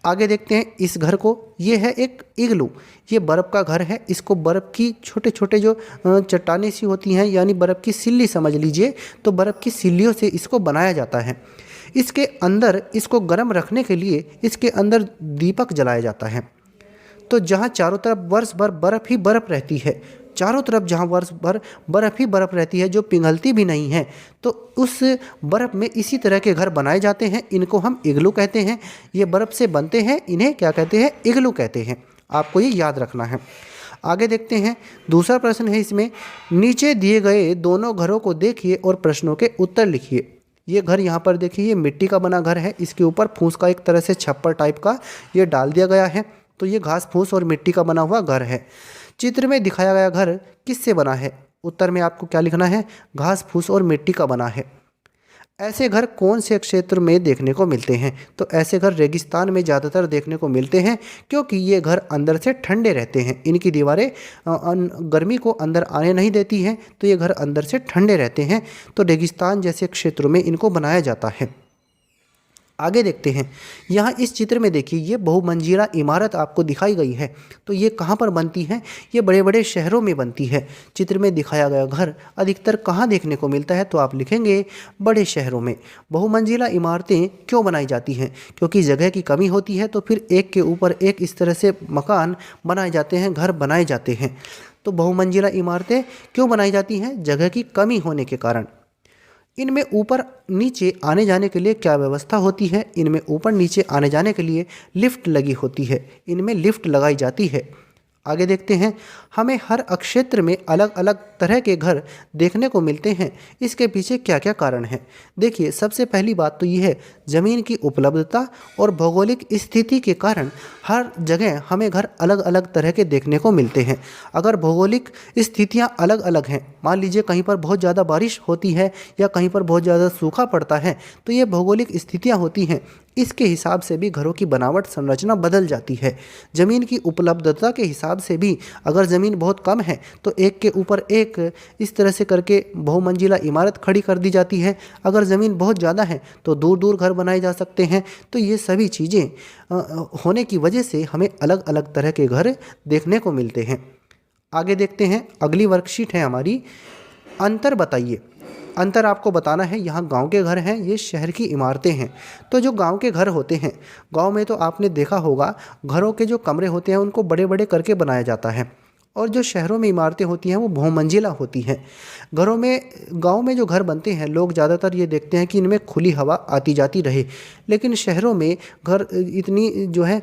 आगे देखते हैं इस घर को, ये है एक इग्लू। ये बर्फ़ का घर है। इसको बर्फ़ की छोटे छोटे जो चट्टानें सी होती हैं, यानी बर्फ़ की सिल्ली समझ लीजिए, तो बर्फ़ की सिल्लियों से इसको बनाया जाता है। इसके अंदर इसको गर्म रखने के लिए इसके अंदर दीपक जलाया जाता है। तो जहाँ चारों तरफ वर्ष भर बर्फ़ ही बर्फ़ रहती है, चारों तरफ जहाँ वर्ष भर बर्फ़ ही बर्फ़ रहती है जो पिघलती भी नहीं है, तो उस बर्फ़ में इसी तरह के घर बनाए जाते हैं। इनको हम इग्लू कहते हैं। ये बर्फ़ से बनते हैं, इन्हें क्या कहते हैं? इग्लू कहते हैं। आपको ये याद रखना है। आगे देखते हैं, दूसरा प्रश्न है इसमें, नीचे दिए गए दोनों घरों को देखिए और प्रश्नों के उत्तर लिखिए। ये घर यहाँ पर देखिए, ये मिट्टी का बना घर है। इसके ऊपर फूस का एक तरह से छप्पर टाइप का ये डाल दिया गया है। तो ये घास फूस और मिट्टी का बना हुआ घर है। चित्र में दिखाया गया घर किससे बना है? उत्तर में आपको क्या लिखना है? घास फूस और मिट्टी का बना है। ऐसे घर कौन से क्षेत्र में देखने को मिलते हैं? तो ऐसे घर रेगिस्तान में ज़्यादातर देखने को मिलते हैं, क्योंकि ये घर अंदर से ठंडे रहते हैं। इनकी दीवारें गर्मी को अंदर आने नहीं देती हैं, तो ये घर अंदर से ठंडे रहते हैं। तो रेगिस्तान जैसे क्षेत्रों में इनको बनाया जाता है। आगे देखते हैं, यहाँ इस चित्र में देखिए, ये बहुमंजिला इमारत आपको दिखाई गई है। तो ये कहाँ पर बनती है? ये बड़े बड़े शहरों में बनती है। चित्र में दिखाया गया घर अधिकतर कहाँ देखने को मिलता है? तो आप लिखेंगे बड़े शहरों में। बहुमंजिला इमारतें क्यों बनाई जाती हैं? क्योंकि जगह की कमी होती है, तो फिर एक के ऊपर एक इस तरह से मकान बनाए जाते हैं, घर बनाए जाते हैं। तो बहुमंजिला इमारतें क्यों बनाई जाती हैं? जगह की कमी होने के कारण। इनमें ऊपर नीचे आने जाने के लिए क्या व्यवस्था होती है? इनमें ऊपर नीचे आने जाने के लिए लिफ्ट लगी होती है। इनमें लिफ्ट लगाई जाती है। आगे देखते हैं, हमें हर क्षेत्र में अलग अलग तरह के घर देखने को मिलते हैं। इसके पीछे क्या क्या कारण है? देखिए, सबसे पहली बात तो ये है, ज़मीन की उपलब्धता और भौगोलिक स्थिति के कारण हर जगह हमें घर अलग अलग तरह के देखने को मिलते हैं। अगर भौगोलिक स्थितियाँ अलग अलग हैं, मान लीजिए कहीं पर बहुत ज़्यादा बारिश होती है या कहीं पर बहुत ज़्यादा सूखा पड़ता है, तो ये भौगोलिक स्थितियाँ होती हैं। इसके हिसाब से भी घरों की बनावट संरचना बदल जाती है। ज़मीन की उपलब्धता के हिसाब से भी अगर ज़मीन बहुत कम है तो एक के ऊपर एक इस तरह से करके बहुमंजिला इमारत खड़ी कर दी जाती है। अगर ज़मीन बहुत ज़्यादा है तो दूर दूर घर बनाए जा सकते हैं। तो ये सभी चीज़ें होने की वजह से हमें अलग अलग तरह के घर देखने को मिलते हैं। आगे देखते हैं, अगली वर्कशीट है हमारी, अंतर बताइए। अंतर आपको बताना है। यहाँ गांव के घर हैं, ये शहर की इमारतें हैं। तो जो गांव के घर होते हैं, गांव में तो आपने देखा होगा घरों के जो कमरे होते हैं उनको बड़े बड़े करके बनाया जाता है, और जो शहरों में इमारतें होती हैं वो बहुमंजिला होती हैं। घरों में, गांव में जो घर बनते हैं, लोग ज़्यादातर ये देखते हैं कि इनमें खुली हवा आती जाती रहे, लेकिन शहरों में घर इतनी जो है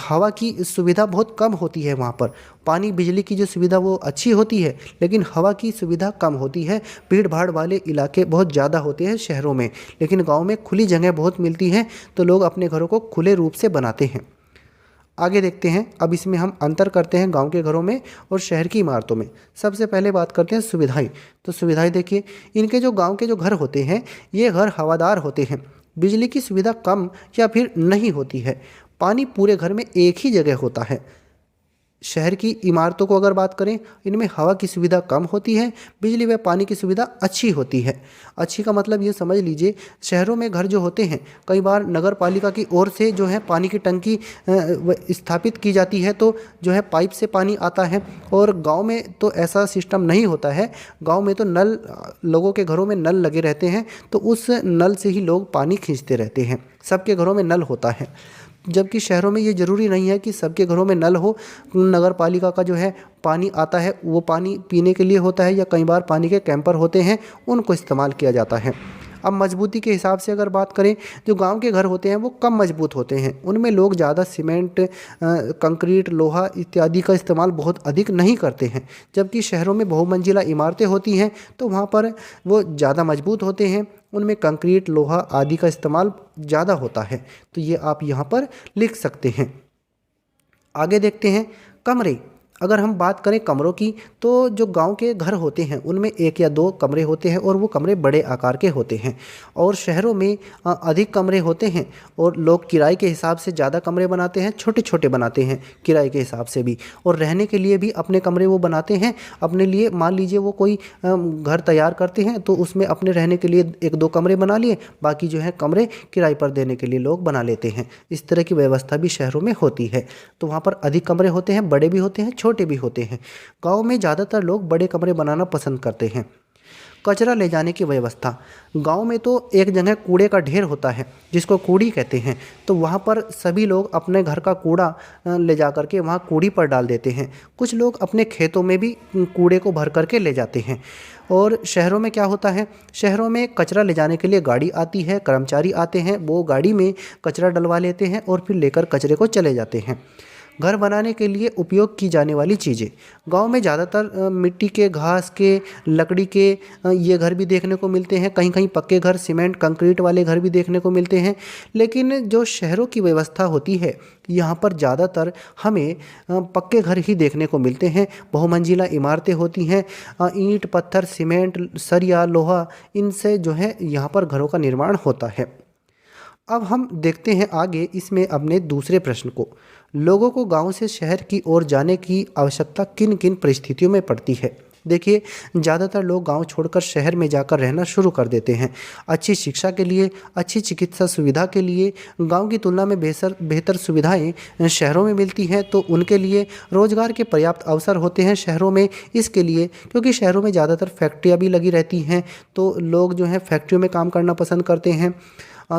हवा की सुविधा बहुत कम होती है। वहाँ पर पानी बिजली की जो सुविधा वो अच्छी होती है, लेकिन हवा की सुविधा कम होती है। भीड़ भाड़ वाले इलाके बहुत ज़्यादा होते हैं शहरों में, लेकिन गाँव में खुली जगह बहुत मिलती है, तो लोग अपने घरों को खुले रूप से बनाते हैं। आगे देखते हैं, अब इसमें हम अंतर करते हैं गांव के घरों में और शहर की इमारतों में। सबसे पहले बात करते हैं सुविधाएं। तो सुविधाएं देखिए, इनके जो गांव के जो घर होते हैं, ये घर हवादार होते हैं। बिजली की सुविधा कम या फिर नहीं होती है। पानी पूरे घर में एक ही जगह होता है। शहर की इमारतों को अगर बात करें, इनमें हवा की सुविधा कम होती है, बिजली व पानी की सुविधा अच्छी होती है। अच्छी का मतलब ये समझ लीजिए, शहरों में घर जो होते हैं कई बार नगर पालिका की ओर से जो है पानी की टंकी स्थापित की जाती है, तो जो है पाइप से पानी आता है। और गांव में तो ऐसा सिस्टम नहीं होता है। गांव में तो नल, लोगों के घरों में नल लगे रहते हैं, तो उस नल से ही लोग पानी खींचते रहते हैं। सबके घरों में नल होता है, जबकि शहरों में ये ज़रूरी नहीं है कि सबके घरों में नल हो। नगर पालिका का जो है पानी आता है, वो पानी पीने के लिए होता है, या कई बार पानी के कैंपर होते हैं, उनको इस्तेमाल किया जाता है। अब मजबूती के हिसाब से अगर बात करें, जो गांव के घर होते हैं वो कम मजबूत होते हैं। उनमें लोग ज़्यादा सीमेंट, कंक्रीट, लोहा इत्यादि का इस्तेमाल बहुत अधिक नहीं करते हैं। जबकि शहरों में बहुमंजिला इमारतें होती हैं, तो वहाँ पर वो ज़्यादा मजबूत होते हैं। उनमें कंक्रीट, लोहा आदि का इस्तेमाल ज़्यादा होता है। तो ये आप यहाँ पर लिख सकते हैं। आगे देखते हैं, कमरे। अगर हम बात करें कमरों की, तो जो गांव के घर होते हैं उनमें 1 या 2 कमरे होते हैं और वो कमरे बड़े आकार के होते हैं। और शहरों में अधिक कमरे होते हैं और लोग किराए के हिसाब से ज़्यादा कमरे बनाते हैं, छोटे छोटे बनाते हैं किराए के हिसाब से भी। और रहने के लिए भी अपने कमरे वो बनाते हैं अपने लिए। मान लीजिए वो कोई घर तैयार करते हैं तो उसमें अपने रहने के लिए 1-2 कमरे बना लिए, बाकी जो है कमरे किराए पर देने के लिए लोग बना लेते हैं। इस तरह की व्यवस्था भी शहरों में होती है। तो वहाँ पर अधिक कमरे होते हैं, बड़े भी होते हैं, छोटे भी होते हैं। गाँव में ज़्यादातर लोग बड़े कमरे बनाना पसंद करते हैं। कचरा ले जाने की व्यवस्था, गांव में तो एक जगह कूड़े का ढेर होता है जिसको कूड़ी कहते हैं। तो वहाँ पर सभी लोग अपने घर का कूड़ा ले जा कर के वहाँ कूड़ी पर डाल देते हैं। कुछ लोग अपने खेतों में भी कूड़े को भर करके ले जाते हैं। और शहरों में क्या होता है, शहरों में कचरा ले जाने के लिए गाड़ी आती है, कर्मचारी आते हैं, वो गाड़ी में कचरा डलवा लेते हैं और फिर लेकर कचरे को चले जाते हैं। घर बनाने के लिए उपयोग की जाने वाली चीज़ें, गांव में ज़्यादातर मिट्टी के, घास के, लकड़ी के ये घर भी देखने को मिलते हैं। कहीं कहीं पक्के घर, सीमेंट कंक्रीट वाले घर भी देखने को मिलते हैं। लेकिन जो शहरों की व्यवस्था होती है यहाँ पर ज़्यादातर हमें पक्के घर ही देखने को मिलते हैं। बहुमंजिला इमारतें होती हैं। ईंट, पत्थर, सीमेंट, सरिया, लोहा, इनसे जो है यहाँ पर घरों का निर्माण होता है। अब हम देखते हैं आगे इसमें अपने दूसरे प्रश्न को। लोगों को गांव से शहर की ओर जाने की आवश्यकता किन किन परिस्थितियों में पड़ती है। देखिए, ज़्यादातर लोग गांव छोड़कर शहर में जाकर रहना शुरू कर देते हैं। अच्छी शिक्षा के लिए, अच्छी चिकित्सा सुविधा के लिए गांव की तुलना में बेहतर सुविधाएं शहरों में मिलती हैं। तो उनके लिए रोज़गार के पर्याप्त अवसर होते हैं शहरों में। इसके लिए क्योंकि शहरों में ज़्यादातर फैक्ट्रियाँ भी लगी रहती हैं, तो लोग जो हैं फैक्ट्रियों में काम करना पसंद करते हैं।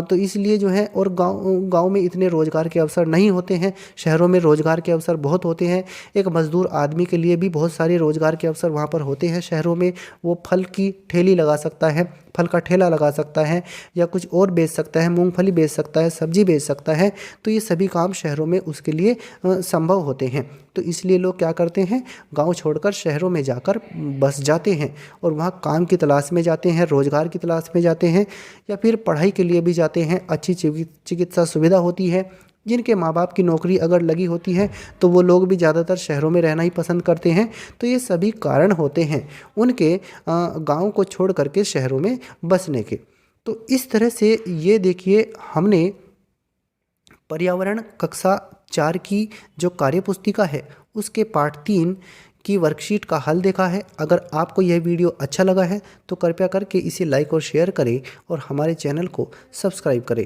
तो इसलिए जो है, और गांव में इतने रोज़गार के अवसर नहीं होते हैं। शहरों में रोज़गार के अवसर बहुत होते हैं। एक मज़दूर आदमी के लिए भी बहुत सारे रोज़गार के अवसर वहाँ पर होते हैं शहरों में। वो फल की ठेली लगा सकता है, फल का ठेला लगा सकता है, या कुछ और बेच सकता है, मूंगफली बेच सकता है, सब्जी बेच सकता है। तो ये सभी काम शहरों में उसके लिए संभव होते हैं। तो इसलिए लोग क्या करते हैं, गांव छोड़कर शहरों में जाकर बस जाते हैं और वहाँ काम की तलाश में जाते हैं, रोज़गार की तलाश में जाते हैं, या फिर पढ़ाई के लिए भी जाते हैं। अच्छी चिकित्सा सुविधा होती है। जिनके माँ बाप की नौकरी अगर लगी होती है तो वो लोग भी ज़्यादातर शहरों में रहना ही पसंद करते हैं। तो ये सभी कारण होते हैं उनके गांव को छोड़ करके शहरों में बसने के। तो इस तरह से ये देखिए, हमने पर्यावरण कक्षा 4 की जो कार्यपुस्तिका है उसके पाठ 3 की वर्कशीट का हल देखा है। अगर आपको यह वीडियो अच्छा लगा है तो कृपया करके इसे लाइक और शेयर करें और हमारे चैनल को सब्सक्राइब करें।